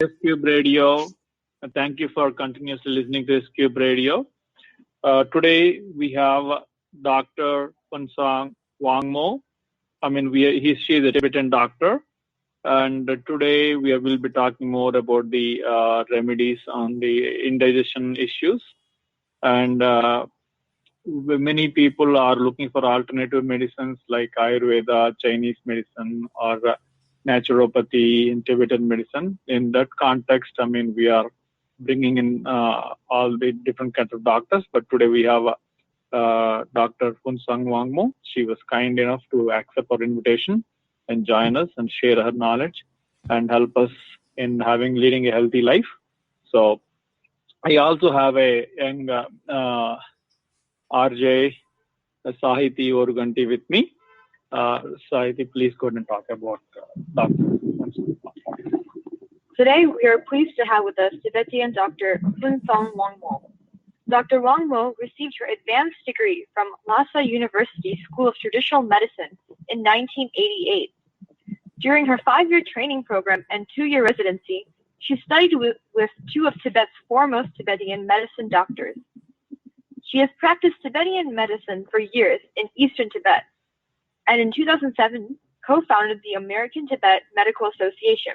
Cube Radio. Thank you for continuously listening to Cube Radio. Today we have Dr. Phuntsog Wangmo. She is a Tibetan doctor, and today we will be talking more about the remedies on the indigestion issues. And many people are looking for alternative medicines like Ayurveda, Chinese medicine, or naturopathy in Tibetan medicine. In that context, we are bringing in all the different kinds of doctors, but today we have Dr. Phuntsog Wangmo. She was kind enough to accept our invitation and join us and share her knowledge and help us in leading a healthy life. So I also have a young RJ Sahiti Oruganti with me. Sahiti, please go ahead and talk about Dr. Phuntsog. Today, we are pleased to have with us Tibetan Dr. Phuntsog Wangmo. Dr. Wangmo received her advanced degree from Lhasa University School of Traditional Medicine in 1988. During her 5-year training program and 2-year residency, she studied with two of Tibet's foremost Tibetan medicine doctors. She has practiced Tibetan medicine for years in Eastern Tibet, and in 2007, co-founded the American Tibet Medical Association.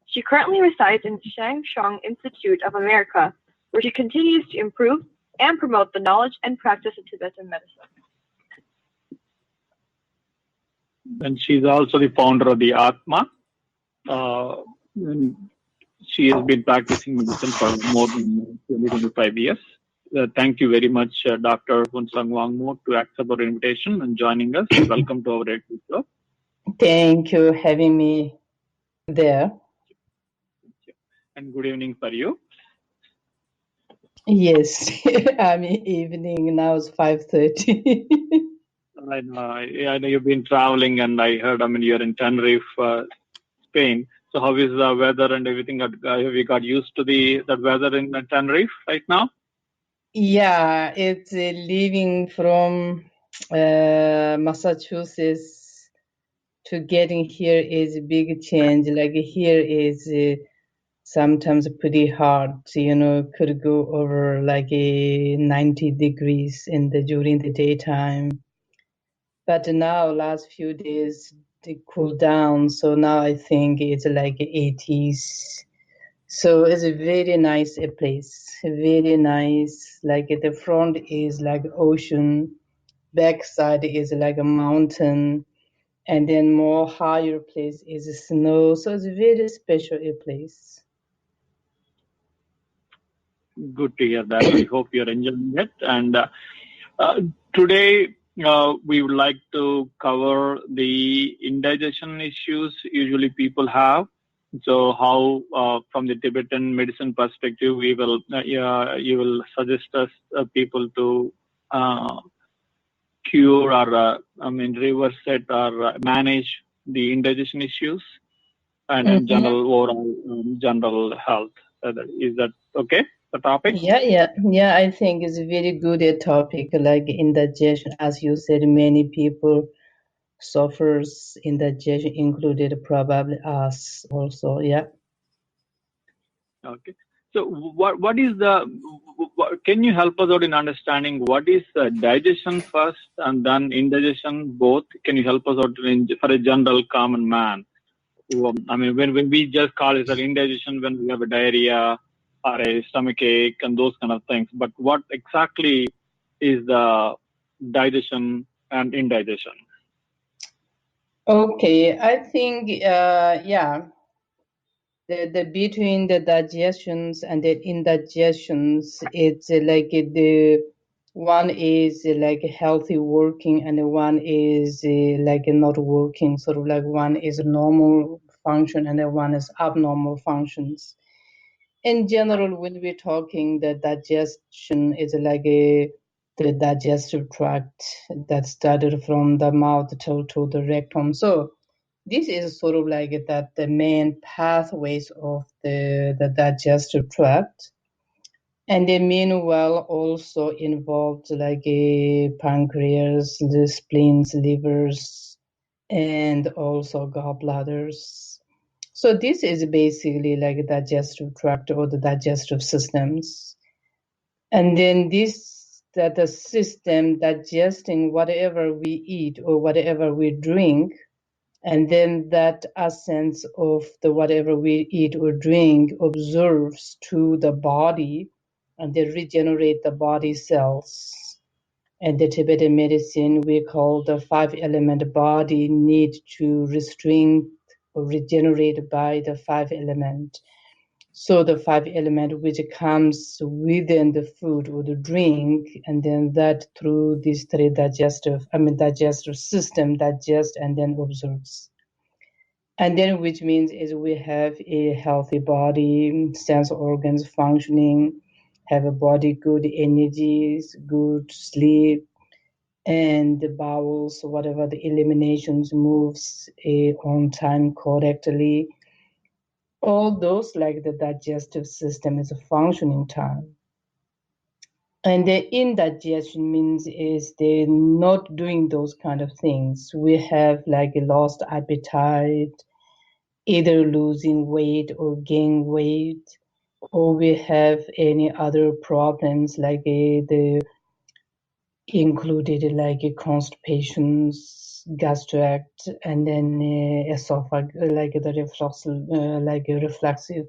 She currently resides in Shangshong Institute of America, where she continues to improve and promote the knowledge and practice of Tibetan medicine. And she's also the founder of the Atma. She has been practicing medicine for more than 25 years. Thank you very much, Dr. Phuntsog Wangmo, to accept our invitation and joining us. Welcome to our radio show. Thank you for having me there. And good evening for you. Yes, evening. Now it's 5:30. I know you've been traveling, and I heard, you're in Tenerife, Spain. So how is the weather and everything? Have you got used to that weather in Tenerife right now? Yeah, it's leaving from Massachusetts to getting here is a big change. Like here is sometimes pretty hard, could go over like 90 degrees during the daytime. But now last few days they cool down, so now I think it's like 80s. So it's a very nice place, very nice. Like the front is like ocean, backside is like a mountain, and then more higher place is snow. So it's a very special place. Good to hear that. I hope you're enjoying it. And today we would like to cover the indigestion issues usually people have. So how, from the Tibetan medicine perspective, you will suggest us people to cure or reverse it or manage the indigestion issues and in general overall general health. Is that okay? The topic? Yeah. I think it's a very good topic. Like indigestion, as you said, many people suffers indigestion, included probably us also. Yeah. Okay. So what is can you help us out in understanding what is digestion first and then indigestion both? Can you help us out for a general common man? When we just call it an indigestion when we have a diarrhea or a stomach ache and those kind of things. But what exactly is the digestion and indigestion? Okay, I think the between the digestions and the indigestions, it's like the one is like healthy working and the one is like not working. Sort of like one is normal function and the one is abnormal functions. In general, when we're talking, the digestion is like the digestive tract that started from the mouth to the rectum. So this is sort of like that the main pathways of the digestive tract. And the meanwhile also involved like a pancreas, the spleens, livers, and also gallbladders. So this is basically like a digestive tract or the digestive systems. And then that the system digesting whatever we eat or whatever we drink, and then that essence of the whatever we eat or drink observes to the body, and they regenerate the body cells. And the Tibetan medicine we call the 5-element body need to restrain or regenerate by the 5-element. So the 5-element which comes within the food or the drink, and then that through these three digestive system digest and then observes. And then which means is we have a healthy body, sense organs functioning, have a body, good energies, good sleep, and the bowels, whatever the eliminations moves on time correctly. All those like the digestive system is a functioning time. And the indigestion means is they're not doing those kind of things. We have like a lost appetite, either losing weight or gain weight, or we have any other problems like the included like constipations, gastric, and then esophagus, like the reflexive.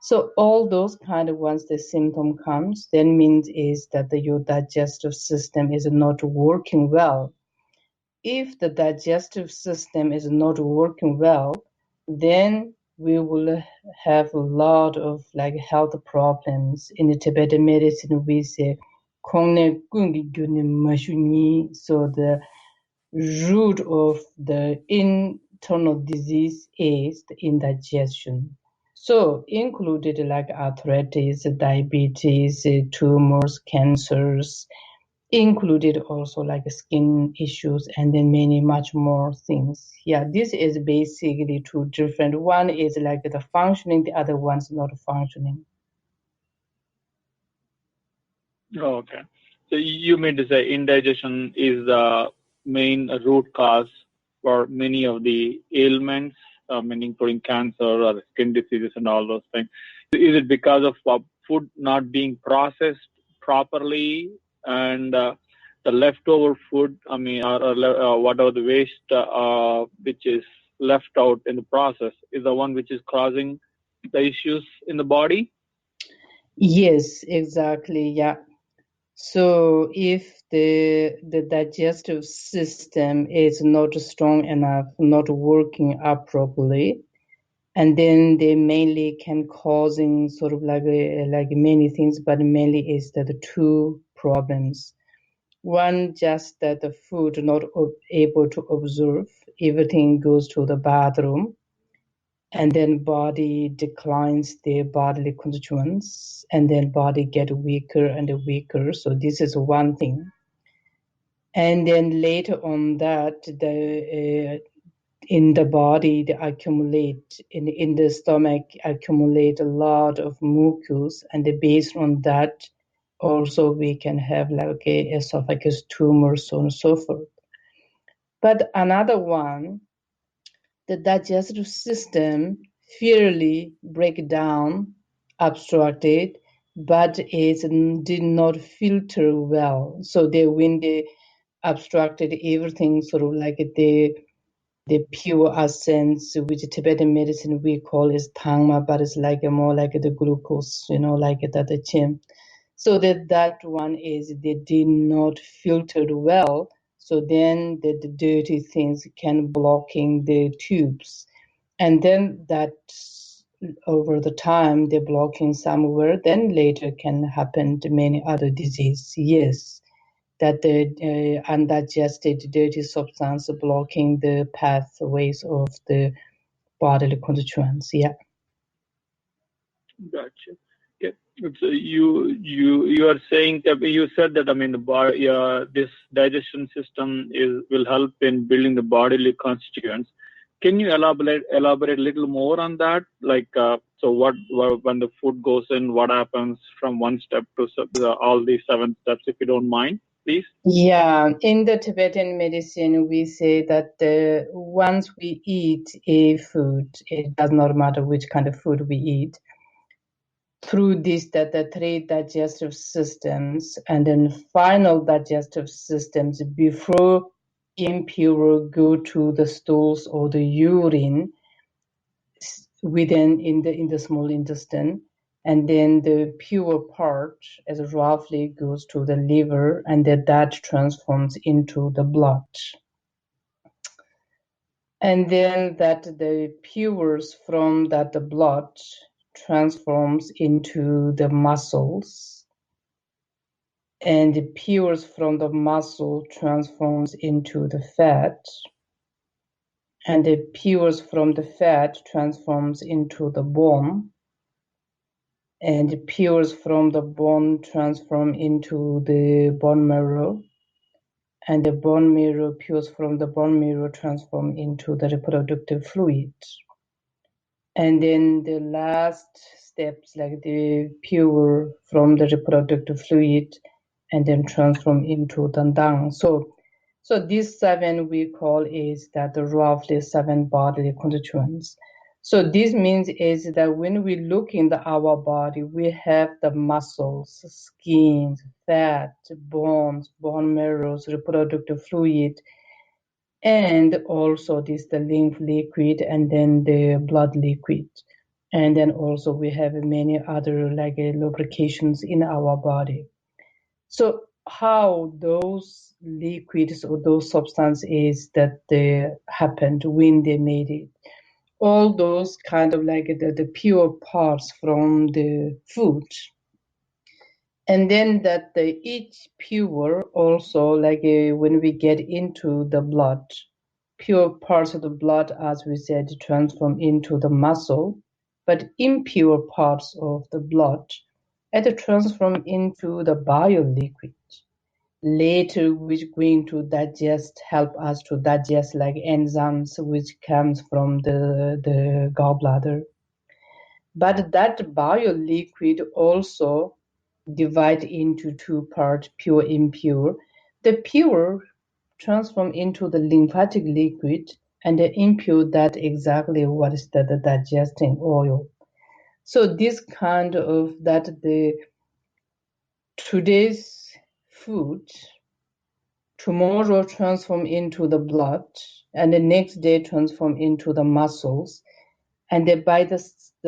So all those kind of once the symptom comes, then means is that your digestive system is not working well. If the digestive system is not working well, then we will have a lot of like health problems. In the Tibetan medicine, we say, so the root of the internal disease is the indigestion. So included like arthritis, diabetes, tumors, cancers, included also like skin issues, and then much more things. Yeah, this is basically two different. One is like the functioning, the other one's not functioning. Okay. So you mean to say indigestion is the main root cause for many of the ailments, including cancer or skin diseases and all those things. Is it because of food not being processed properly and the leftover food, or whatever the waste which is left out in the process is the one which is causing the issues in the body? Yes, exactly. Yeah. So if the digestive system is not strong enough, not working up properly, and then they mainly can causing sort of like many things, but mainly is that the two problems. One, just that the food not able to absorb, everything goes to the bathroom, and then body declines their bodily constituents, and then body get weaker and weaker. So this is one thing. And then later on that, in the body, they accumulate, in the stomach, accumulate a lot of mucus, and based on that, also we can have like a esophagus tumor, so on and so forth. But another one, the digestive system fairly break down, obstructed, but it did not filter well. So when they obstructed everything, sort of like the pure essence, which Tibetan medicine we call is tangma, but it's like more like the glucose, like the chin. So that one is they did not filter well. So then the dirty things can blocking the tubes, and then that over the time they're blocking somewhere. Then later can happen to many other diseases. Yes, that the undigested dirty substance blocking the pathways of the bodily constituents. Yeah. Gotcha. Yeah. So you are saying that you said that the body, this digestion system will help in building the bodily constituents. Can you elaborate a little more on that? Like, so what when the food goes in, what happens from one step to all these 7 steps, if you don't mind? please? Yeah, in the Tibetan medicine, we say that once we eat a food, it does not matter which kind of food we eat, through this that the three digestive systems and then final digestive systems before impure go to the stools or the urine within in the small intestine, and then the pure part as roughly goes to the liver, and then that transforms into the blood, and then that the pures from that the blood transforms into the muscles, and the pures from the muscle transforms into the fat, and the pures from the fat transforms into the bone, and the pures from the bone transform into the bone marrow, and the bone marrow pures from the bone marrow transform into the reproductive fluid. And then the last steps, like the pure from the reproductive fluid, and then transform into the dung. So these seven we call is that roughly seven bodily constituents. So this means is that when we look in our body, we have the muscles, skin, fat, bones, bone marrows, reproductive fluid, and also this the lymph liquid, and then the blood liquid. And then also we have many other like lubrications in our body. So how those liquids or those substances that they happened when they made it, all those kind of like the pure parts from the food, and then that each pure also like when we get into the blood, pure parts of the blood, as we said, transform into the muscle, but impure parts of the blood it transform into the bile liquid. Later, which going to digest, help us to digest like enzymes, which comes from the gallbladder. But that bile liquid also divide into two parts, pure, impure. The pure transform into the lymphatic liquid, and the impure that exactly what is the digesting oil. So this kind of that the today's food tomorrow transform into the blood, and the next day transform into the muscles, and then by the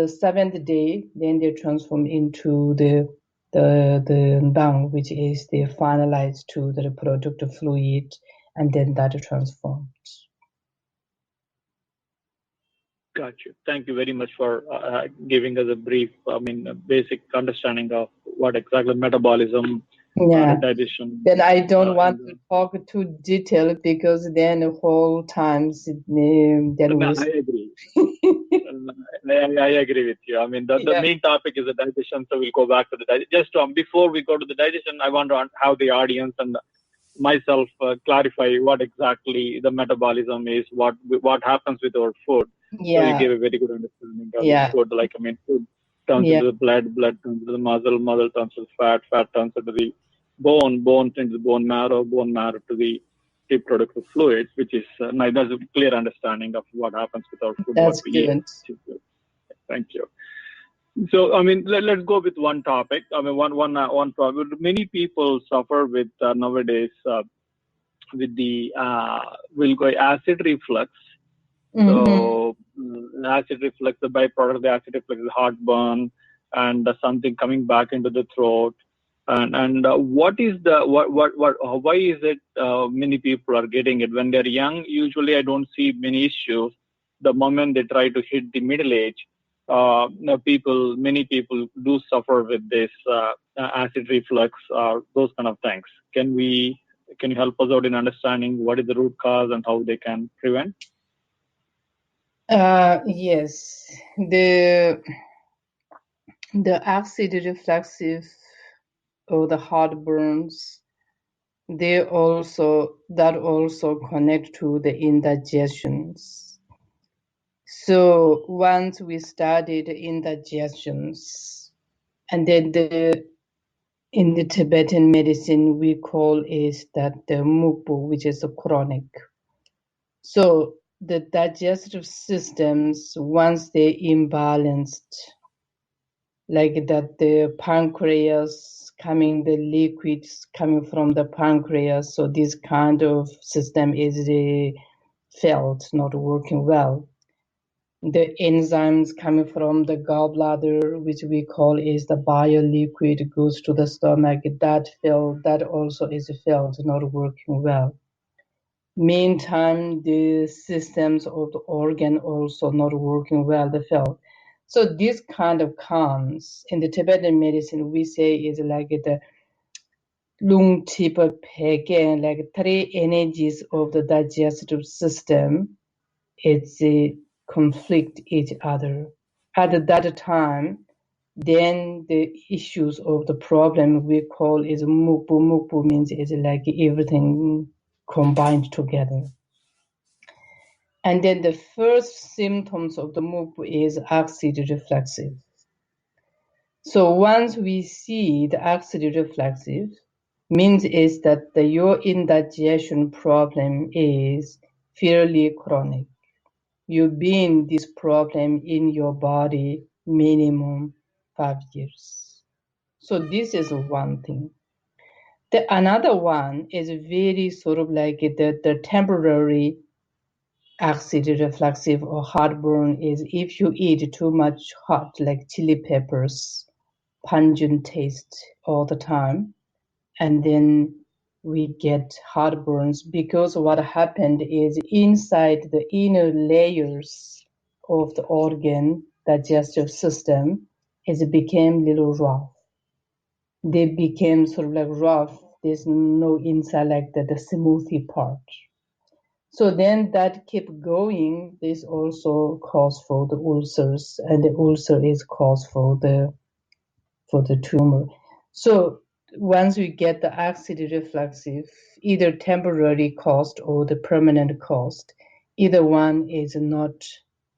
seventh day, then they transform into the dung, which is the finalized to the reproductive fluid, and then that transforms. Got you. Thank you very much for giving us a brief, basic understanding of what exactly metabolism, digestion. Then I don't want to talk too detailed because then the whole times then I agree. I agree with you. I mean, the main topic is the digestion, so we'll go back to the digestion. Just before we go to the digestion, I want to have the audience and myself clarify what exactly the metabolism is, what happens with our food. So you gave a very good understanding of food. Like, I mean, food turns into the blood turns into the muscle turns into fat turns into the bone into the bone marrow to the reproductive fluids, which is there's a clear understanding of what happens with our food. That's what we good. eat. Thank you. So, I mean, let's go with one topic. I mean, one problem. Many people suffer with nowadays with the we'll go acid reflux. So, acid reflux, the byproduct of the acid reflux is heartburn and something coming back into the throat. And what is the why is it many people are getting it when they're young? Usually, I don't see many issues. The moment they try to hit the middle age, many people do suffer with this acid reflux or those kind of things. Can you help us out in understanding what is the root cause and how they can prevent? Yes, the acid refluxive or the heartburns, that also connect to the indigestions. So once we studied indigestions, and then in the Tibetan medicine, we call is that the mukbu, which is a chronic. So the digestive systems, once they're imbalanced, like that the pancreas coming, the liquids coming from the pancreas, so this kind of system is felt not working well. The enzymes coming from the gallbladder, which we call is the bile liquid, goes to the stomach, that also is felt not working well. Meantime, the systems of the organ also not working well, they felt. So this kind of comes in the Tibetan medicine, we say is like the lung tip peke, like three energies of the digestive system. It's conflict each other. At that time, then the issues of the problem we call is mukbu. Mukbu means it's like everything combined together. And then the first symptoms of the mukbu is acid reflexive. So once we see the acid reflexive, means is that your indigestion problem is fairly chronic. You've been this problem in your body minimum 5 years. So this is one thing. The another one is very sort of like the temporary acid reflexive or heartburn is if you eat too much hot, like chili peppers, pungent taste all the time, and then we get heartburns because what happened is inside the inner layers of the organ digestive system is it became little rough. They became sort of like rough. There's no inside like the smoothie part. So then that kept going. This also cause for the ulcers, and the ulcer is cause for the tumor. So once we get the acid reflexive, either temporary cost or the permanent cost, either one is not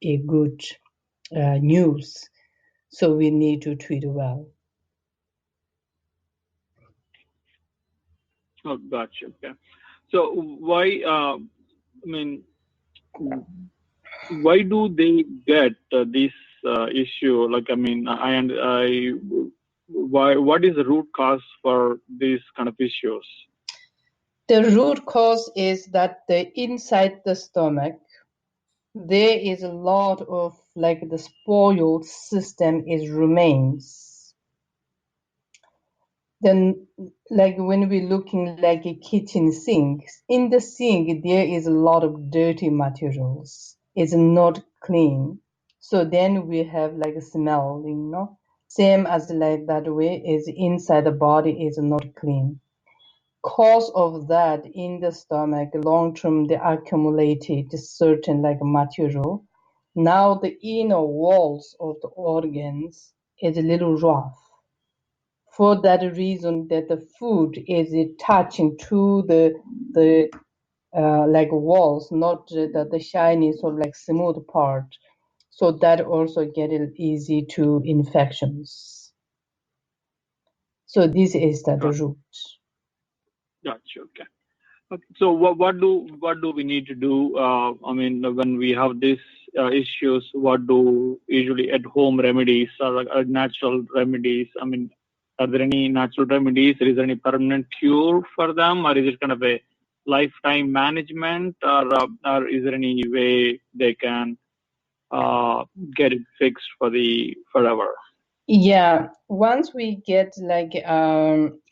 a good news. So we need to treat well. Oh, gotcha. Okay. So why? I mean, why do they get this issue? Like, I mean, why? What is the root cause for these kind of issues? The root cause is that inside the stomach, there is a lot of like the spoiled system is remains. Then like when we're looking like a kitchen sink, in the sink there is a lot of dirty materials. It's not clean. So then we have like a smell, Same as like that way is inside the body is not clean. Cause of that in the stomach, long term they accumulated certain like material. Now the inner walls of the organs is a little rough. For that reason that the food is touching to the like walls, not the shiny sort of like smooth part. So that also get it easy to infections. So this is the root. Gotcha. Okay. So what do we need to do? I mean, when we have these issues, what do usually at home remedies or natural remedies? I mean, are there any natural remedies? Is there any permanent cure for them, or is it kind of a lifetime management, or is there any way they can get it fixed for the forever? Yeah, once we get like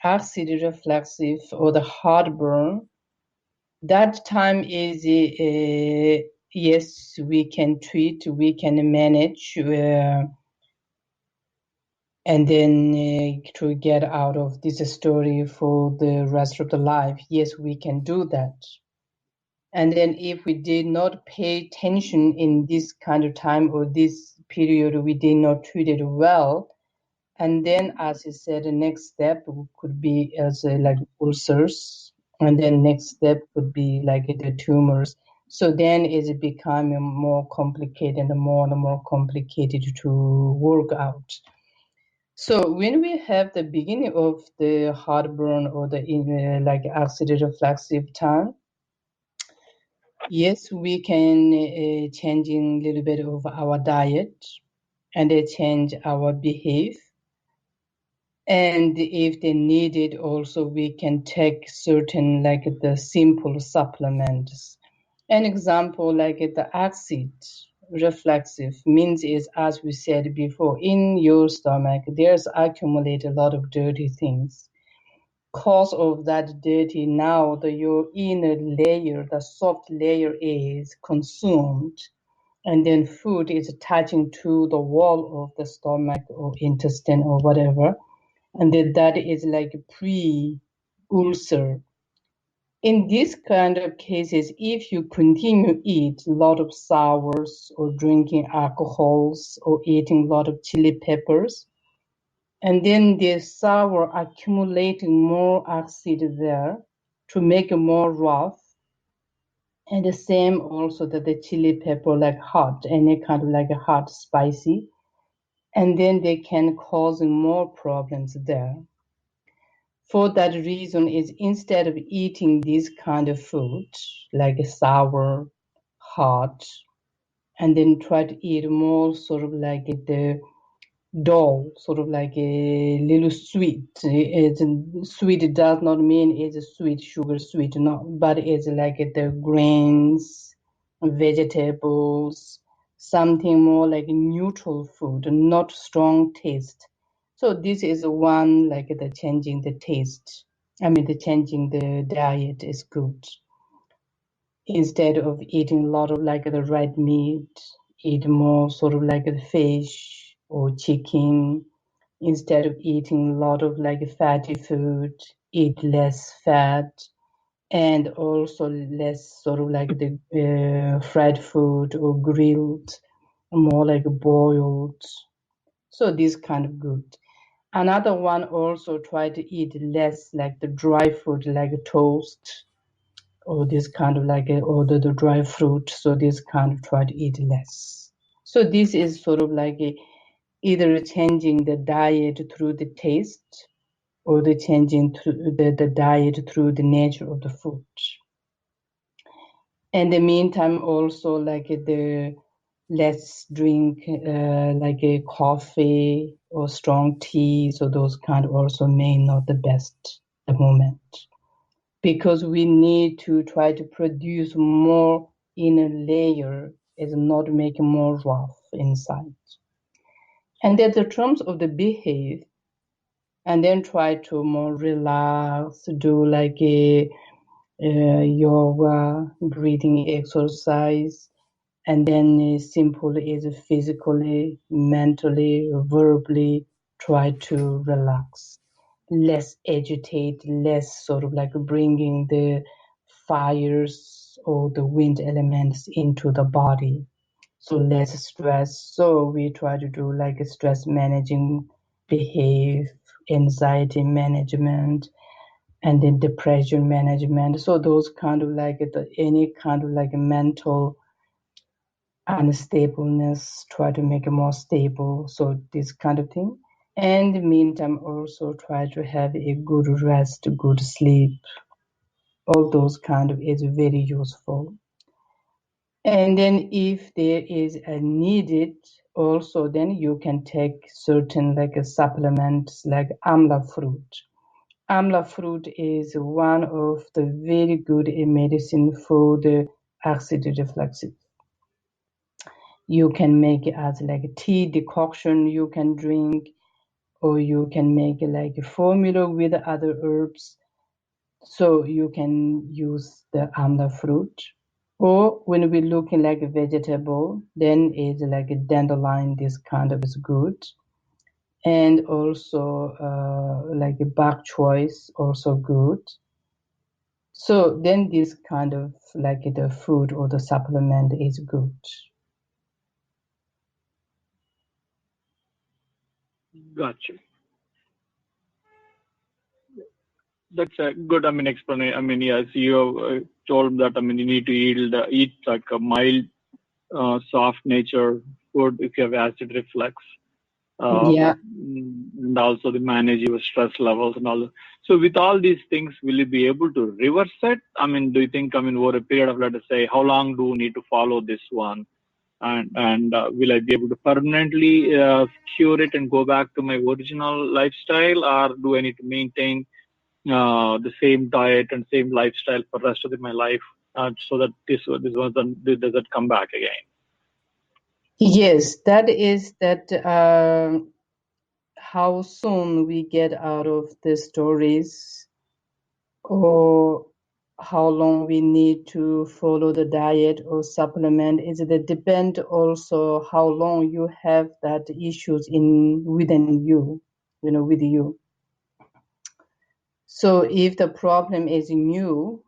acid reflexive or the heartburn, that time is yes, we can treat, we can manage, and then to get out of this story for the rest of the life. Yes, we can do that. And then if we did not pay attention in this kind of time or this period, we did not treat it well. And then, as you said, the next step could be as like ulcers, and then next step could be like the tumors. So then it's becoming more complicated and more complicated to work out. So when we have the beginning of the heartburn or the like acid reflexive time, yes, we can changing a little bit of our diet and change our behavior. And if they need it, also we can take certain like the simple supplements. An example like the acid reflexive means is, as we said before, in your stomach there's accumulated a lot of dirty things. Cause of that dirty, now your inner layer, the soft layer is consumed, and then food is attaching to the wall of the stomach or intestine or whatever, and then that is like pre-ulcer. In this kind of cases, if you continue eat a lot of sours or drinking alcohols or eating a lot of chili peppers, and then the sour accumulating more acid there to make it more rough, and the same also that the chili pepper like hot, any kind of like a hot spicy, and then they can cause more problems there. For that reason is instead of eating this kind of food, like sour, hot, and then try to eat more sort of like the dull, sort of like a little sweet. Sweet does not mean it's a sweet, sugar sweet, no, but it's like the grains, vegetables, something more like neutral food, not strong taste. So this is one like the changing the taste. The changing the diet is good. Instead of eating a lot of like the red meat, eat more sort of like the fish or chicken. Instead of eating a lot of like fatty food, eat less fat, and also less sort of like the fried food or grilled, more like boiled. So this kind of good. Another one also try to eat less like the dry food, like toast, or this kind of like or the dry fruit. So this kind of try to eat less. So this is sort of like either changing the diet through the taste or the changing through the diet through the nature of the food. In the meantime, also like the let's drink like a coffee or strong tea. So those kind also may not the best at the moment, because we need to try to produce more inner layer, is not making more rough inside. And then the terms of the behavior, and then try to more relax, do like a yoga, breathing exercise, and then simple is physically, mentally, verbally try to relax, less agitate, less sort of like bringing the fires or the wind elements into the body, so less stress. So we try to do like a stress managing behave, anxiety management, and then depression management. So those kind of like any kind of like mental unstableness, try to make it more stable. So this kind of thing. And in the meantime, also try to have a good rest, good sleep. All those kind of is very useful. And then if there is a needed, also then you can take certain like supplements like amla fruit. Amla fruit is one of the very good medicine for the acid reflexes. You can make it as like a tea decoction you can drink, or you can make it like a formula with other herbs. So you can use the amla fruit. Or when we're looking like a vegetable, then it's like a dandelion, this kind of is good. And also like a bok choice, also good. So then this kind of like the food or the supplement is good. Gotcha. That's a good, explanation. Yes, you have told that, you need to eat like a mild, soft nature food if you have acid reflux. Yeah. and also the manage your stress levels and all. So with all these things, will you be able to reverse it? I mean, do you think, I mean, over a period of, let us say, how long do we need to follow this one? And will I be able to permanently cure it and go back to my original lifestyle, or do I need to maintain the same diet and same lifestyle for the rest of my life so that this doesn't come back again? Yes, that is that. How soon we get out of the stories, or how long we need to follow the diet or supplement, is it depend also how long you have that issues within you, with you. So if the problem is new,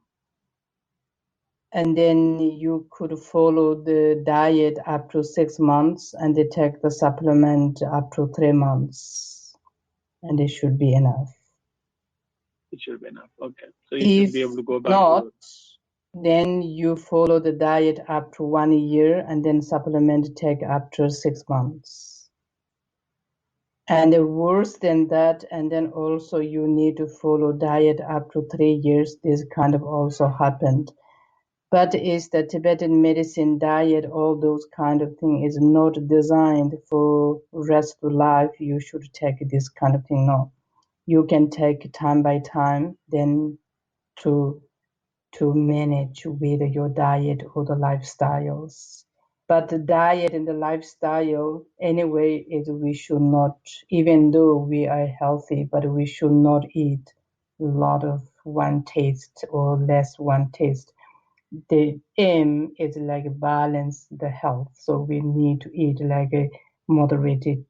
and then you could follow the diet up to 6 months and they take the supplement up to 3 months, and it should be enough. It should be enough. Okay. So you should If be able to go back not, to it. then you follow the diet up to 1 year and then supplement take up to 6 months. And worse than that, and then also you need to follow diet up to 3 years. This kind of also happened. But is the Tibetan medicine diet, all those kind of thing is not designed for rest of life. You should take this kind of thing. No, you can take time by time, then to manage with your diet or the lifestyles. But the diet and the lifestyle, anyway, is we should not, even though we are healthy, but we should not eat a lot of one taste or less one taste. The aim is like balance the health. So we need to eat like a moderated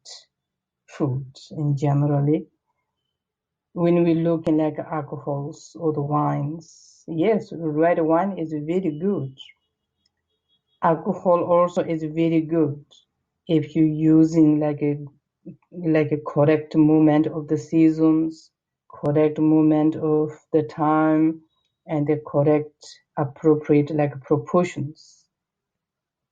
food in generally. When we look in like alcohols or the wines, yes, red wine is very good. Alcohol also is very good if you're using like a correct movement of the seasons, correct movement of the time, and the correct appropriate like proportions.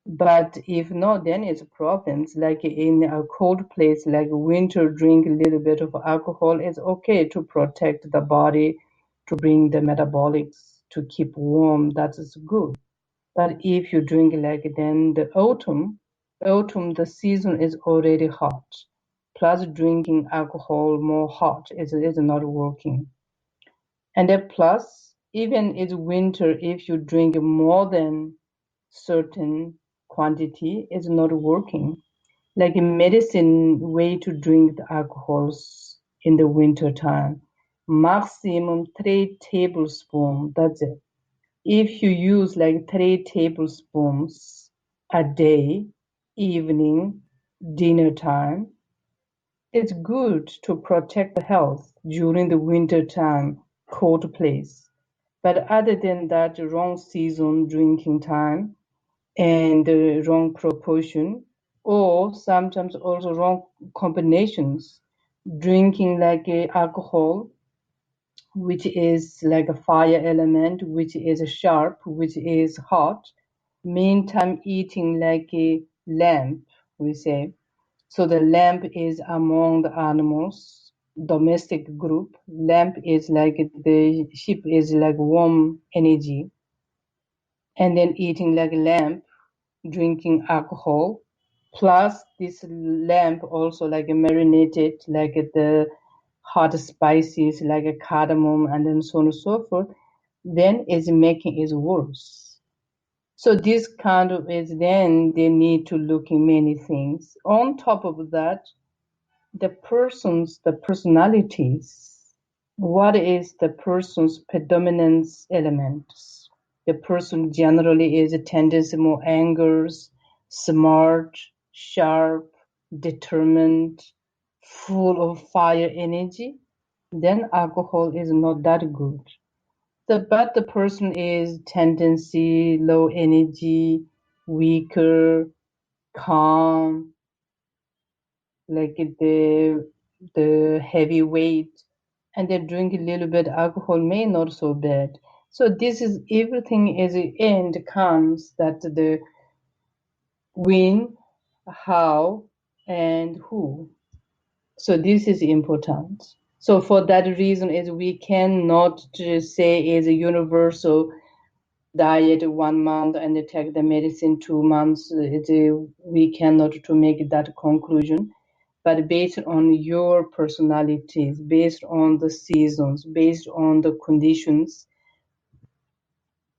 But if not, then it's problems. Like in a cold place, like winter, drink a little bit of alcohol. It's okay to protect the body, to bring the metabolics, to keep warm. That is good. But if you drink like then the autumn, the season is already hot. Plus drinking alcohol more hot is not working. And then plus, even it's winter, if you drink more than certain quantity, is not working. Like a medicine way to drink the alcohols in the winter time, maximum 3 tablespoons. That's it. If you use like 3 tablespoons a day, evening, dinner time, it's good to protect the health during the winter time, cold place. But other than that, wrong season drinking time and the wrong proportion, or sometimes also wrong combinations, drinking like alcohol, which is like a fire element, which is sharp, which is hot. Meantime, eating like a lamb, we say. So the lamb is among the animals, domestic group. Lamb is like the sheep is like warm energy. And then eating like lamb, drinking alcohol, plus this lamb also like marinated, like the hot spices, like a cardamom, and then so on and so forth, then is making it worse. So this kind of is then they need to look in many things. On top of that, the personalities. What is the person's predominant elements? The person generally is a tendency more angers, smart, sharp, determined, full of fire energy. Then alcohol is not that good. But the person is tendency, low energy, weaker, calm, like the heavy weight, and they drink a little bit alcohol may not so bad. So this is everything as the end comes that the when, how, and who. So this is important. So for that reason, is we cannot just say is a universal diet 1 month and take the medicine 2 months. We cannot to make that conclusion. But based on your personalities, based on the seasons, based on the conditions,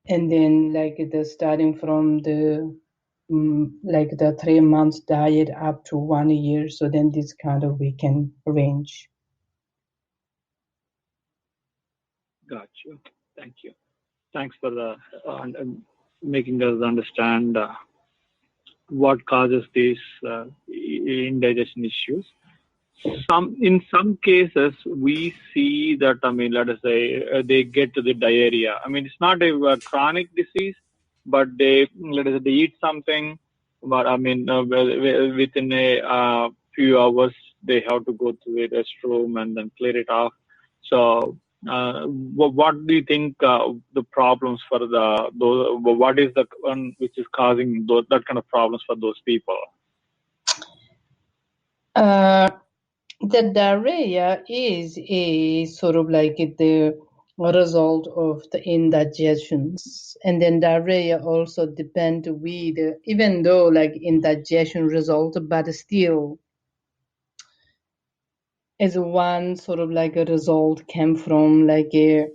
and then like the starting from the like the 3 months diet up to 1 year, so then this kind of we can arrange. Got you. Thank you. Thanks for the making us understand what causes these indigestion issues. In some cases, we see that, let us say, they get to the diarrhea. It's not a chronic disease, but let us say, they eat something, but within a few hours, they have to go to the restroom and then clear it off. So, what do you think the problems for those? What is the one which is causing that kind of problems for those people? The diarrhea is a sort of like the result of the indigestions, and then diarrhea also depend with even though like indigestion result, but still as one sort of like a result came from like a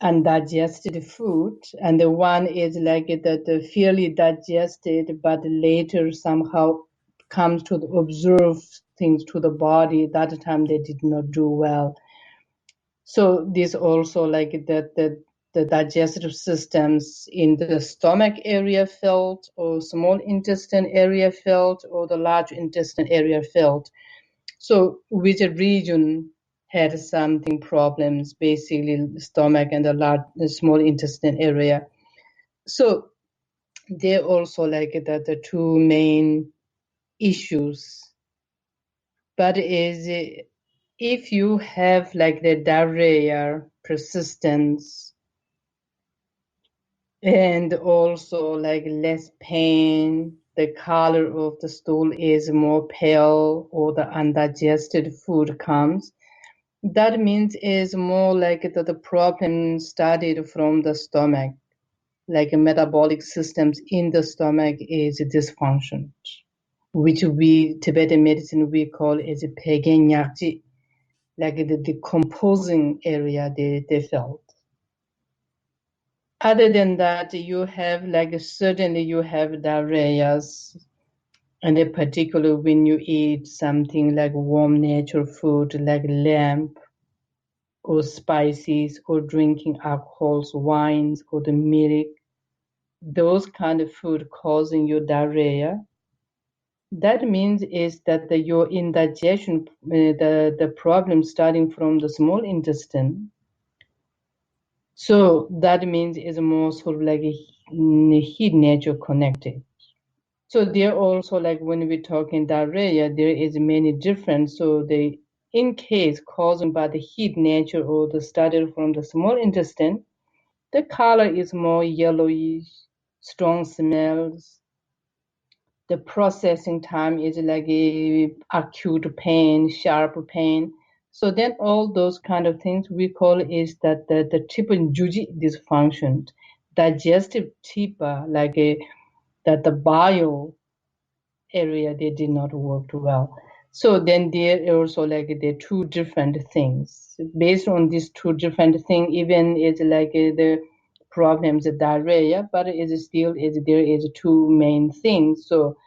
undigested food, and the one is like the fairly digested but later somehow comes to observe things to the body. That time they did not do well. So this also like the digestive systems in the stomach area felt, or small intestine area felt, or the large intestine area felt. So which region had something problems, basically the stomach and the small intestine area. So they also like the two main issues. But is if you have like the diarrhea persistence and also like less pain, the color of the stool is more pale, or the undigested food comes, that means is more like the problem started from the stomach, like metabolic systems in the stomach is dysfunctioned, which we Tibetan medicine we call is pegenyakji, like the decomposing area they felt. Other than that, you have like certainly you have diarrheas, and in particular when you eat something like warm natural food like lamb or spices, or drinking alcohols, wines, or the milk, those kind of food causing you diarrhea. That means is that your indigestion, the problem starting from the small intestine. So that means is more sort of like a heat nature connected. So there also like when we talk in diarrhea, there is many different. So they in case caused by the heat nature or the started from the small intestine, the color is more yellowish, strong smells. The processing time is like a acute pain, sharp pain. So then all those kind of things we call is that the triple juji dysfunction, digestive tripa, like that the bile area they did not work well. So then there also like the two different things. Based on these two different things, even is like the problems of diarrhea, but it is still is there is two main things. So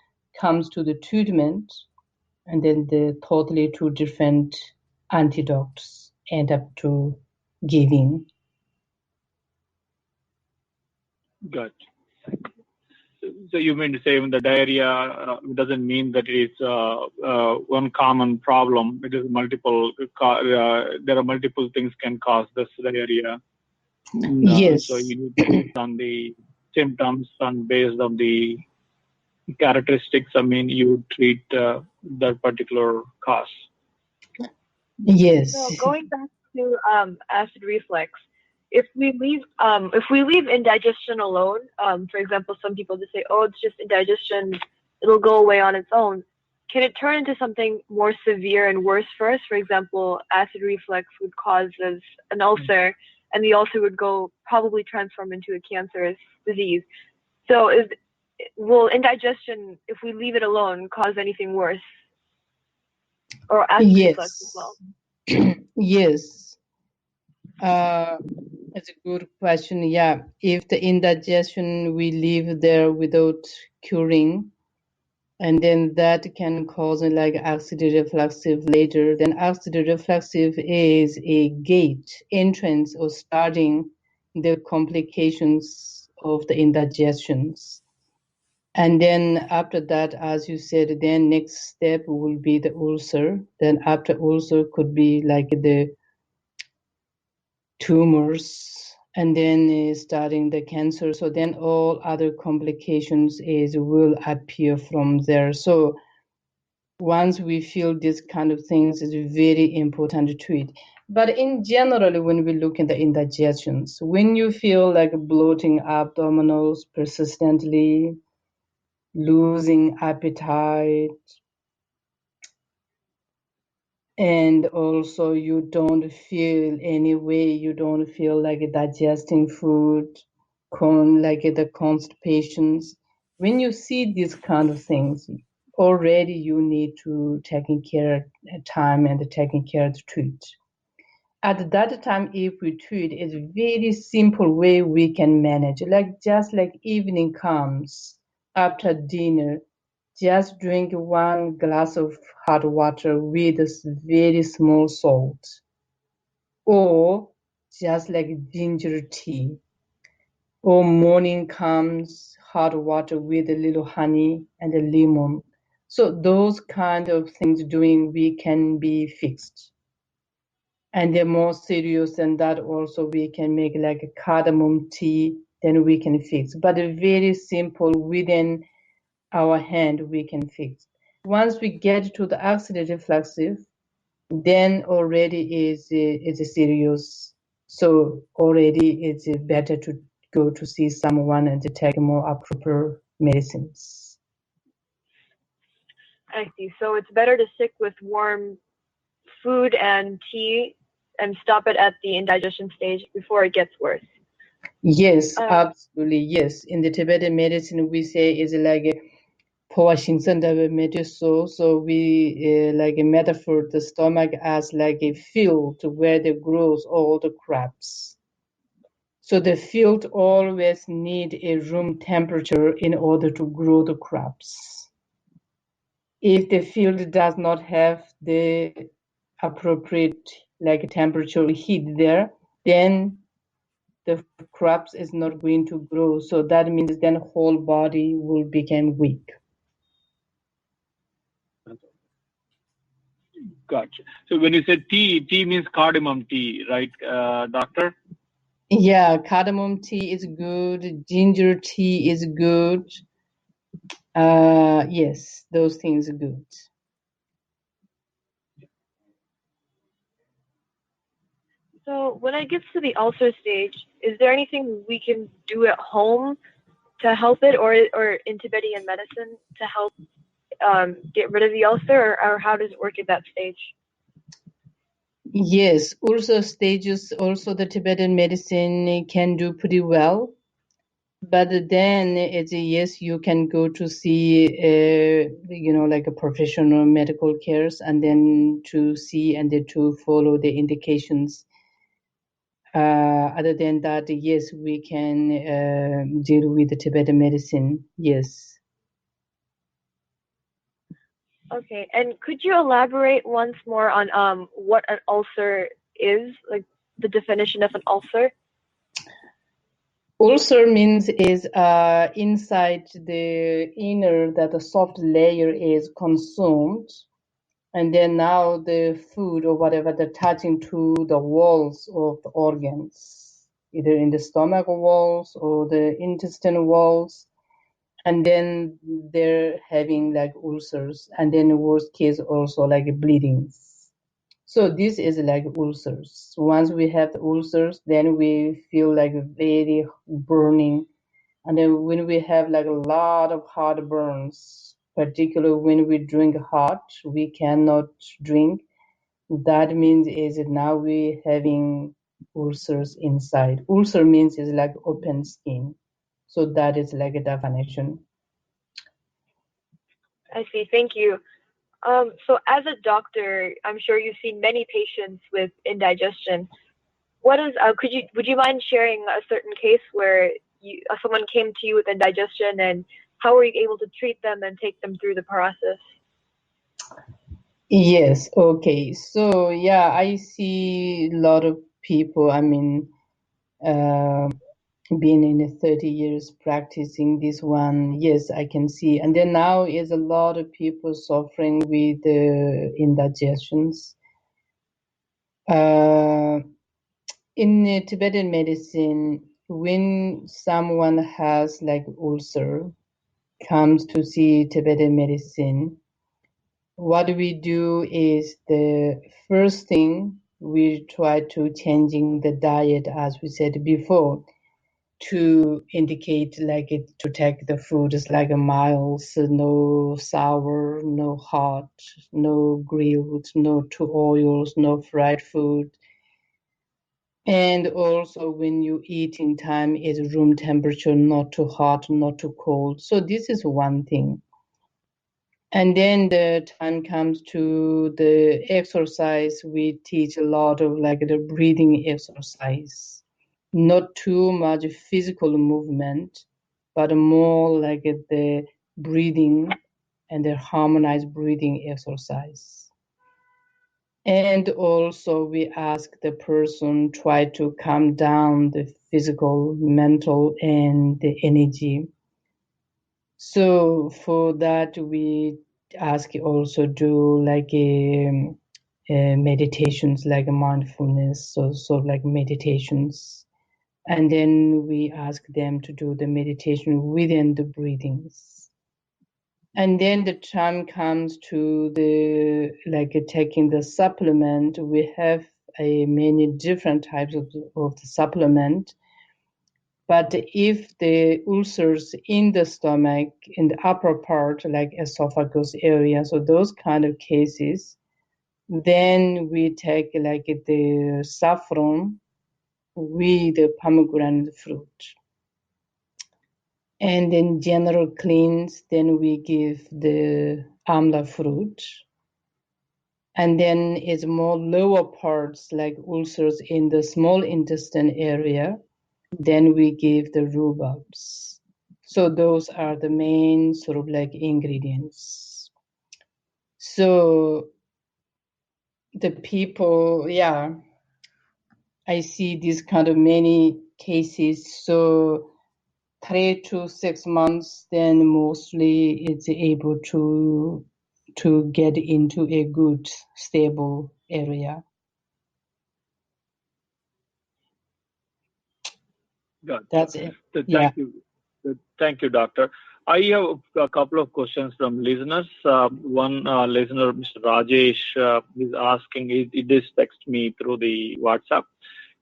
comes to the treatment, and then the totally two different antidotes end up to giving. Good. So you mean to say when the diarrhea doesn't mean that it is one common problem. It is multiple. There are multiple things can cause this diarrhea. Yes. So you need to based on the symptoms and based on the characteristics. You treat that particular cause. Yes. So going back to acid reflux, if we leave indigestion alone, for example, some people just say, "Oh, it's just indigestion; it'll go away on its own." can it turn into something more severe and worse for us? For example, acid reflux would cause us an ulcer, and the ulcer would probably transform into a cancerous disease. So will indigestion, if we leave it alone, cause anything worse? Or acid reflux as well? Yes. It's a good question. Yeah, if the indigestion we leave there without curing, and then that can cause like acid refluxive later. Then acid refluxive is a gate, entrance, or starting the complications of the indigestions. And then after that, as you said, then next step will be the ulcer. Then after ulcer could be like the tumors, and then starting the cancer. So then all other complications will appear from there. So once we feel these kind of things, it's very important to treat. But in general, when we look at the indigestions, when you feel like bloating abdominals persistently, losing appetite, and also you don't feel any way, you don't feel like digesting food, like the constipations. When you see these kind of things, already you need to taking care time and taking care to treat. At that time, if we treat, it's a very simple way we can manage. Like just like evening comes after dinner, just drink 1 glass of hot water with a very small salt, or just like ginger tea. Or morning comes hot water with a little honey and a lemon. So those kind of things doing we can be fixed. And they're more serious than that also we can make like a cardamom tea, then we can fix. But a very simple within our hand we can fix. Once we get to the acid refluxive, then already is serious. So already it's better to go to see someone and to take more appropriate medicines. I see. So it's better to stick with warm food and tea and stop it at the indigestion stage before it gets worse. Yes, absolutely. Yes. In the Tibetan medicine, we say is like so we like a metaphor the stomach as like a field where there grows all the crops. So the field always need a room temperature in order to grow the crops. If the field does not have the appropriate like temperature heat there, then the crops is not going to grow. So that means then whole body will become weak. Gotcha. So when you said tea means cardamom tea, right, doctor? Yeah, cardamom tea is good. Ginger tea is good. Yes, those things are good. So when it gets to the ulcer stage, is there anything we can do at home to help it, or in Tibetan medicine to help get rid of the ulcer, or how does it work at that stage? Yes, ulcer stages also the Tibetan medicine can do pretty well. But then it's yes, you can go to see, like a professional medical cares, and then to see and then to follow the indications. Other than that, yes, we can deal with the Tibetan medicine. Yes. Okay, and could you elaborate once more on what an ulcer is, like the definition of an ulcer? Ulcer means is inside the inner that the soft layer is consumed, and then now the food or whatever they're touching to the walls of the organs, either in the stomach walls or the intestine walls, and then they're having like ulcers, and then in worst case also like bleedings. So this is like ulcers. Once we have the ulcers, then we feel like very burning. And then when we have like a lot of heartburns, particularly when we drink hot, we cannot drink. That means is now we having ulcers inside. Ulcer means is like open skin. So that is like a definition. I see. Thank you. So as a doctor, I'm sure you've seen many patients with indigestion. Would you mind sharing a certain case where someone came to you with indigestion, and how were you able to treat them and take them through the process? Yes, okay. So yeah, I see a lot of people, being in 30 years practicing this one, yes, I can see. And then now is a lot of people suffering with indigestions. In Tibetan medicine, when someone has like ulcer, comes to see Tibetan medicine, what we do is the first thing we try to changing the diet, as we said before, to indicate like it to take the food is like a mild, no sour, no hot, no grilled, no too oils, no fried food. And also when you eat in time is room temperature, not too hot, not too cold. So this is one thing. And then the time comes to the exercise. We teach a lot of like the breathing exercise, not too much physical movement, but more like the breathing and the harmonized breathing exercise. And also we ask the person try to calm down the physical, mental, and the energy. So for that, we ask also do like meditations, like a mindfulness, so like meditations. And then we ask them to do the meditation within the breathings. And then the time comes to the like taking the supplement. We have many different types of the supplement. But if the ulcers in the stomach, in the upper part, like esophagus area, so those kind of cases, then we take like the saffron with the pomegranate fruit. And in general cleans, then we give the amla fruit. And then it's more lower parts like ulcers in the small intestine area, then we give the rhubarbs. So those are the main sort of like ingredients. So the people, yeah, I see these kind of many cases. So 3 to 6 months, then mostly it's able to get into a good stable area. Gotcha. That's it. Thank you. Thank you, Doctor. I have a couple of questions from listeners. One listener, Mr. Rajesh, is asking, he did text me through the WhatsApp.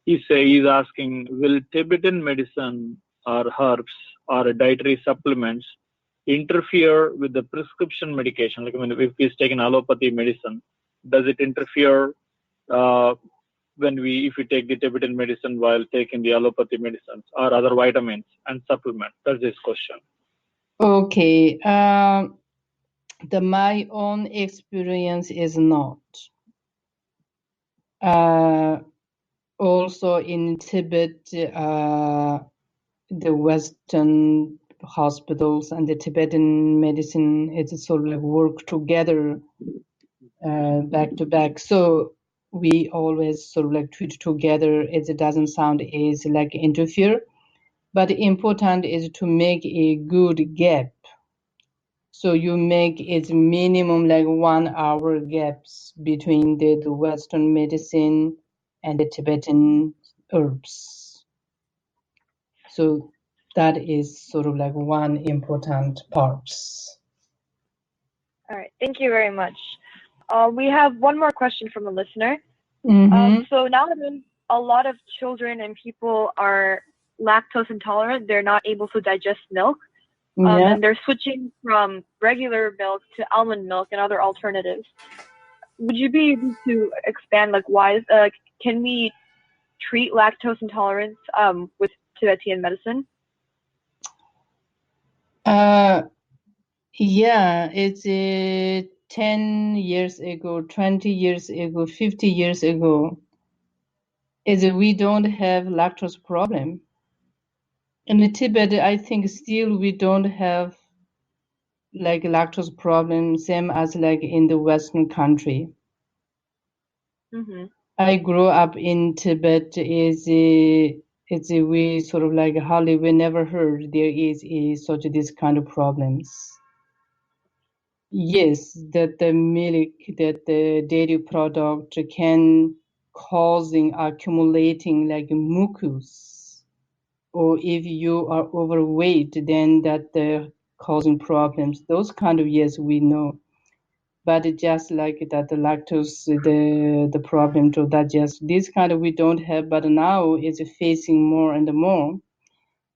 He's asking, will Tibetan medicine or herbs or dietary supplements interfere with the prescription medication? Like, if he's taking allopathy medicine, does it interfere if we take the Tibetan medicine while taking the allopathy medicines or other vitamins and supplements? That's his question. Okay. My own experience is not. Also in Tibet, the Western hospitals and the Tibetan medicine, it's sort of like work together back to back. So we always sort of like treat together. It doesn't sound as like interfere, but important is to make a good gap. So you make it minimum like 1 hour gaps between the Western medicine and the Tibetan herbs. So that is sort of like one important part. All right, thank you very much. We have one more question from a listener. So nowadays, a lot of children and people are lactose intolerant. They're not able to digest milk. Yeah. and they're switching from regular milk to almond milk and other alternatives. Would you be able to expand, like, why can we treat lactose intolerance with Tibetan medicine? Yeah, it's 10 years ago, 20 years ago, 50 years ago, is we don't have lactose problem. In Tibet, I think still we don't have like lactose problem, same as like in the Western country. Mm-hmm. I grew up in Tibet. We sort of like hardly we never heard there is such this kind of problems. Yes, that the milk, that the dairy product can causing accumulating like mucus, or if you are overweight, then that causing problems. Those kind of, yes, we know. But just like that, the lactose, the problem to digest, this kind of we don't have, but now it's facing more and more.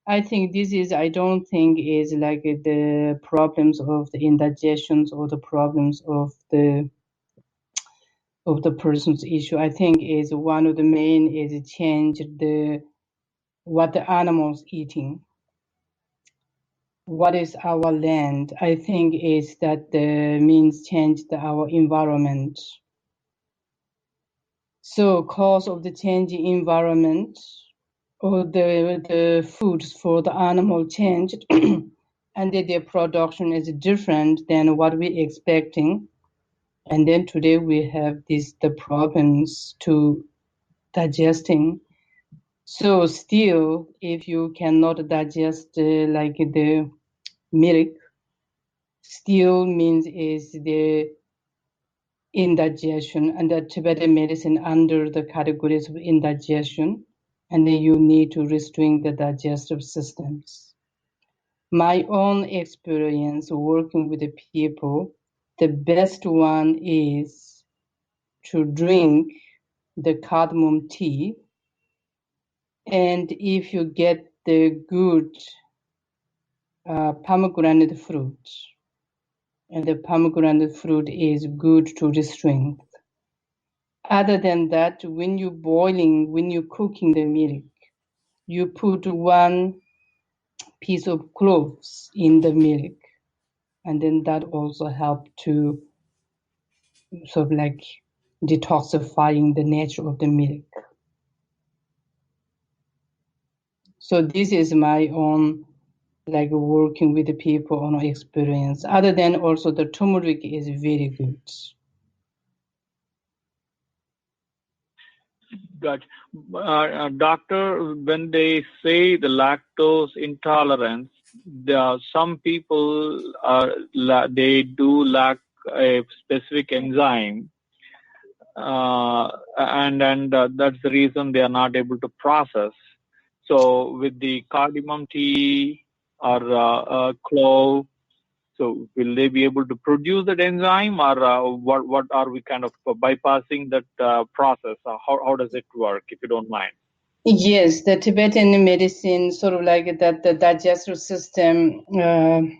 I think this is, I don't think is like the problems of the indigestions or the problems of the person's issue. I think is one of the main is change what the animals eating. What is our land? I think is that the means change our environment. So cause of the changing environment or the foods for the animal changed and their production is different than what we expecting. And then today we have the problems to digesting. So still, if you cannot digest like the milk, still means is the indigestion, and the Tibetan medicine under the categories of indigestion, and then you need to restrain the digestive systems. My own experience working with the people, the best one is to drink the cardamom tea, and if you get the good pomegranate fruit, and the pomegranate fruit is good to restrain. Other than that, when you're cooking the milk, you put one piece of cloves in the milk, and then that also help to sort of like detoxifying the nature of the milk. So this is my own like working with the people on experience. Other than also the turmeric is very good. Gotcha. Doctor, when they say the lactose intolerance, there are some people they do lack a specific enzyme, and that's the reason they are not able to process. So with the cardamom tea or clove, so will they be able to produce that enzyme, or what are we kind of bypassing that process? How does it work, if you don't mind? Yes, the Tibetan medicine sort of like that the digestive system through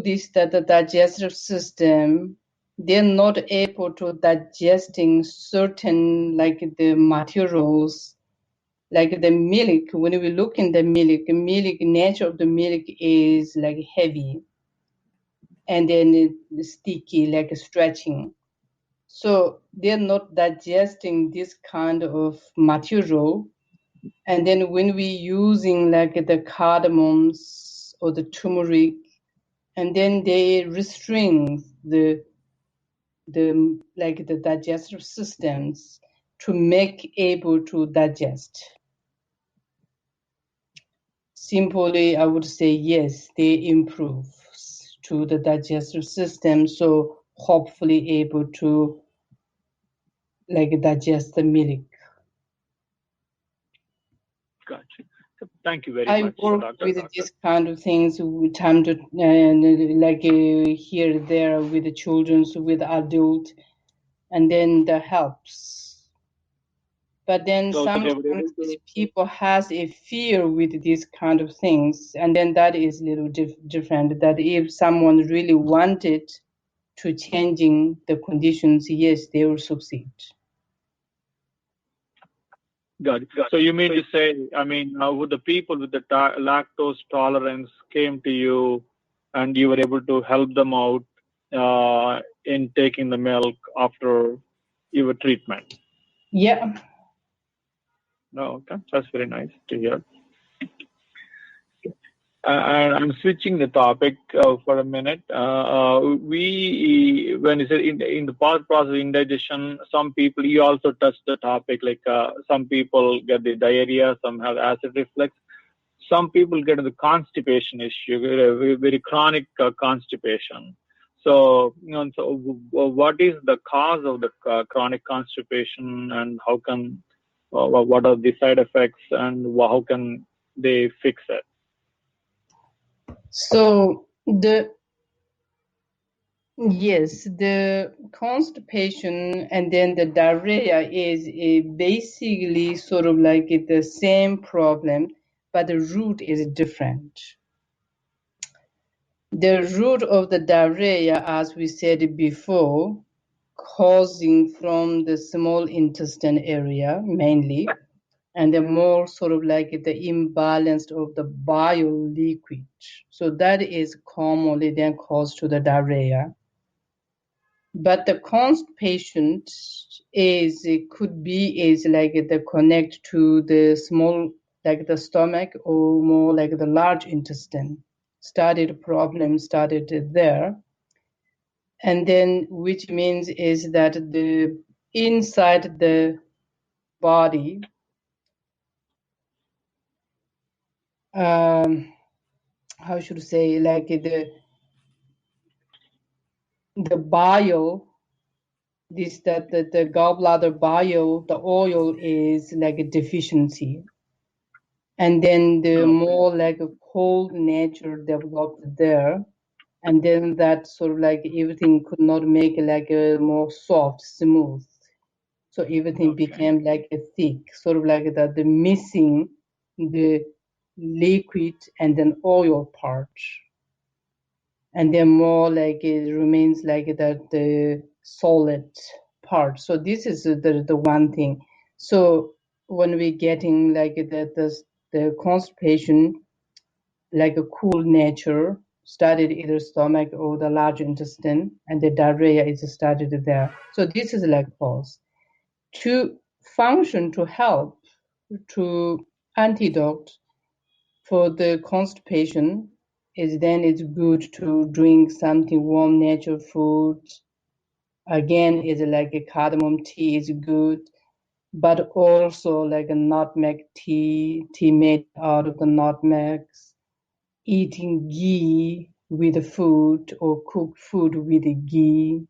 this that the digestive system they're not able to digesting certain like the materials like the milk. When we look in the milk nature of the milk is like heavy and then it's sticky like stretching, so they're not digesting this kind of material. And then when we using like the cardamoms or the turmeric, and then they restrain the like the digestive systems to make able to digest. Simply, I would say yes, they improve to the digestive system, so hopefully able to like digest the milk. Gotcha. Thank you very I much, work Doctor. with this kind of things with time to like here there with the children, with adult, and then that helps. But then So they were sometimes able to. people has a fear with these kind of things, and then that is a little different. That if someone really wanted to changing the conditions, yes, they will succeed. Got it. So you mean to say, I mean, would the people with the lactose tolerance came to you, and you were able to help them out in taking the milk after your treatment? Yeah. No, okay, that's very nice to hear. And I'm switching the topic for a minute. When you said in the process of indigestion, some people, you also touched the topic, like some people get the diarrhea, some have acid reflux, some people get the constipation issue, very chronic constipation. So, so what is the cause of the chronic constipation, and how can, what are the side effects, and how can they fix it? So the constipation and then the diarrhea is basically sort of like the same problem, but the root is different. The root of the diarrhea, as we said before, causing from the small intestine area mainly, and the more sort of like the imbalance of the bile liquid. So that is commonly then caused to the diarrhea. But the constipation could be like the connect to the small, like the stomach, or more like the large intestine. Problem started there, and then which means is that the inside the body, how should I say, like the bile, the gallbladder bile, the oil is like a deficiency, and then the more like a cold nature developed there, and then that sort of like everything could not make like a more soft, smooth. So everything became like a thick, sort of like that, the missing the liquid and then oil part, and then more like it remains like that the solid part. So this is the one thing. So when we getting like the constipation, like a cool nature, started either stomach or the large intestine, and the diarrhea is started there. So this is like cause. To function, to help, to antidote for the constipation is then it's good to drink something warm, natural food. Again, is like a cardamom tea is good, but also like a nutmeg tea made out of the nutmegs. Eating ghee with food or cooked food with ghee,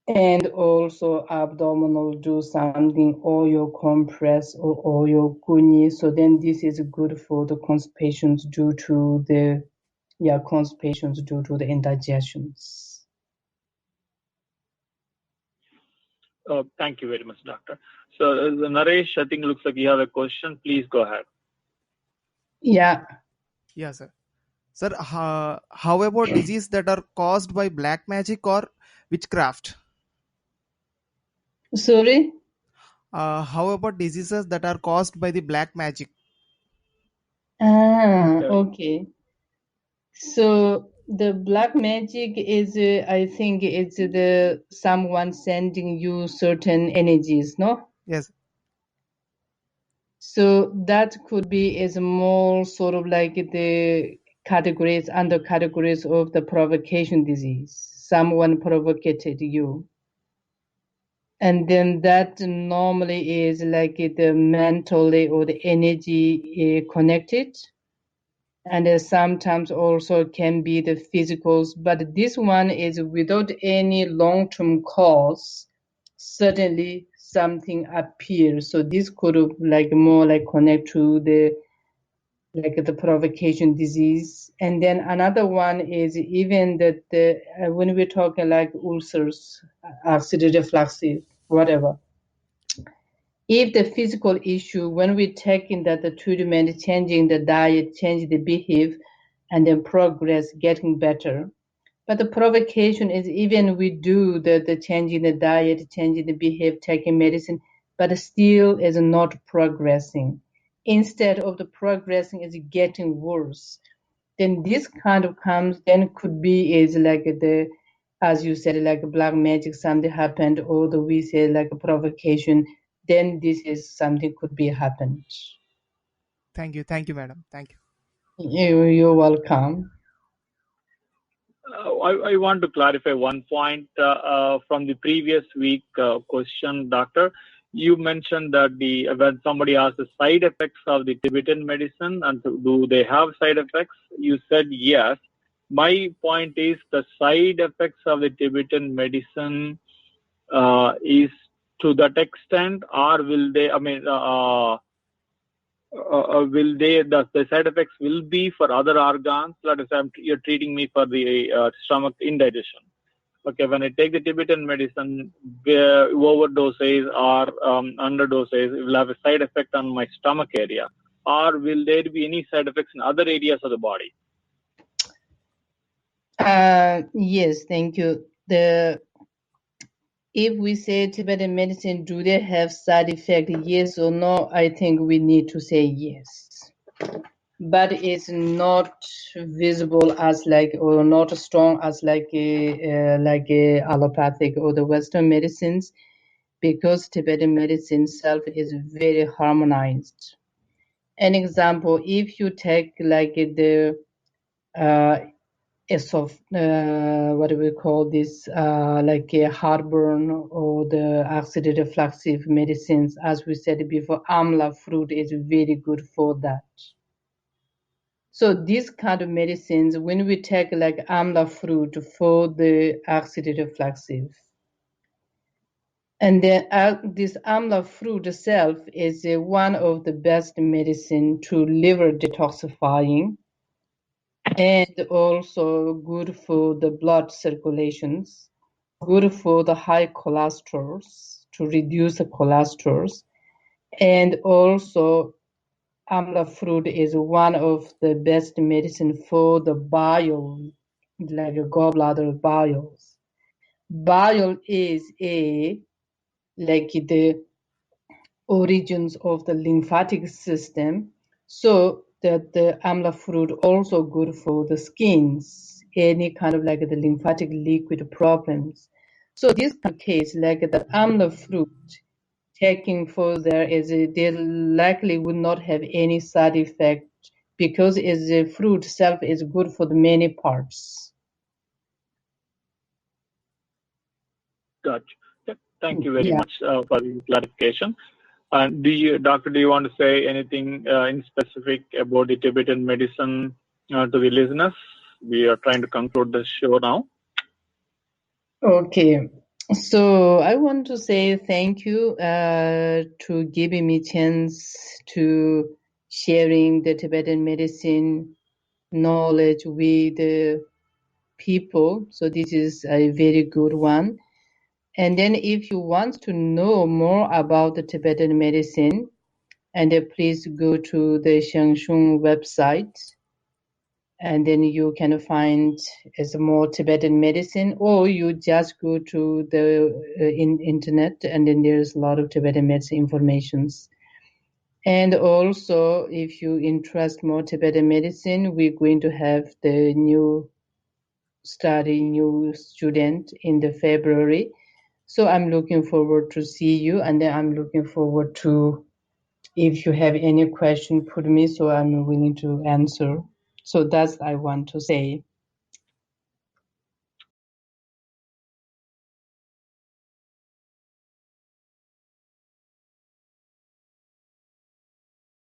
and also abdominal, do something oil compress or oil kuni. So then this is good for the constipations due to the indigestions. Thank you very much, doctor. So Naresh, I think looks like you have a question. Please go ahead. Yeah. Yeah, sir. Sir, how about diseases that are caused by black magic or witchcraft? Sorry? How about diseases that are caused by the black magic? Okay. So the black magic is, I think, it's the someone sending you certain energies, no? Yes. So that could be is more sort of like the under categories of the provocation disease. Someone provoked you. And then that normally is like the mentally or the energy connected. And sometimes also can be the physicals, but this one is without any long-term cause. Suddenly something appears, so this could like more like connect to the provocation disease. And then another one is even that when we're talking like ulcers, acid reflux, whatever, If the physical issue, when we taking that the treatment, changing the diet, change the behavior, and then progress, getting better. But the provocation is even we do the changing the diet, changing the behavior, taking medicine, but still is not progressing. Instead of the progressing is getting worse. Then this kind of comes, then could be is like the, as you said, like black magic, something happened, or the we say like a provocation, then this is something could be happened. Thank you, madam. Thank you. You're welcome. I want to clarify one point from the previous week question, doctor. You mentioned that when somebody asked the side effects of the Tibetan medicine and do they have side effects, you said yes. My point is the side effects of the Tibetan medicine is to that extent, or will they? I mean, will they? The side effects will be for other organs. Let us say you're treating me for the stomach indigestion. Okay, when I take the Tibetan medicine, overdoses or underdoses, it will have a side effect on my stomach area. Or will there be any side effects in other areas of the body? Yes, thank you. If we say Tibetan medicine, do they have side effect? Yes or no? I think we need to say yes. But it's not visible as like, or not strong as like a allopathic or the Western medicines, because Tibetan medicine itself is very harmonized. An example, if you take like the what do we call this, like a heartburn or the oxidative flaxseed medicines, as we said before, amla fruit is very good for that. So these kind of medicines, when we take like amla fruit for the oxidative flaxseed, and then this amla fruit itself is one of the best medicine to liver detoxifying, and also good for the blood circulations, good for the high cholesterols, to reduce the cholesterols, and also amla fruit is one of the best medicine for the bile, like a gallbladder biles. Bile is like the origins of the lymphatic system, so that the amla fruit also good for the skins, any kind of like the lymphatic liquid problems. So this case, like the amla fruit taking further, is they likely would not have any side effect, because the fruit itself is good for the many parts. Gotcha. Thank you very much for the clarification. And doctor, do you want to say anything in specific about the Tibetan medicine to the listeners? We are trying to conclude the show now. Okay, so I want to say thank you to giving me chance to sharing the Tibetan medicine knowledge with the people. So this is a very good one. And then if you want to know more about the Tibetan medicine, and please go to the Shangshung website, and then you can find as more Tibetan medicine, or you just go to the internet, and then there's a lot of Tibetan medicine informations. And also, if you interest more Tibetan medicine, we're going to have the new student in the February. So I'm looking forward to see you, and then I'm looking forward to, if you have any question, put me, so I'm willing to answer. So that's I want to say.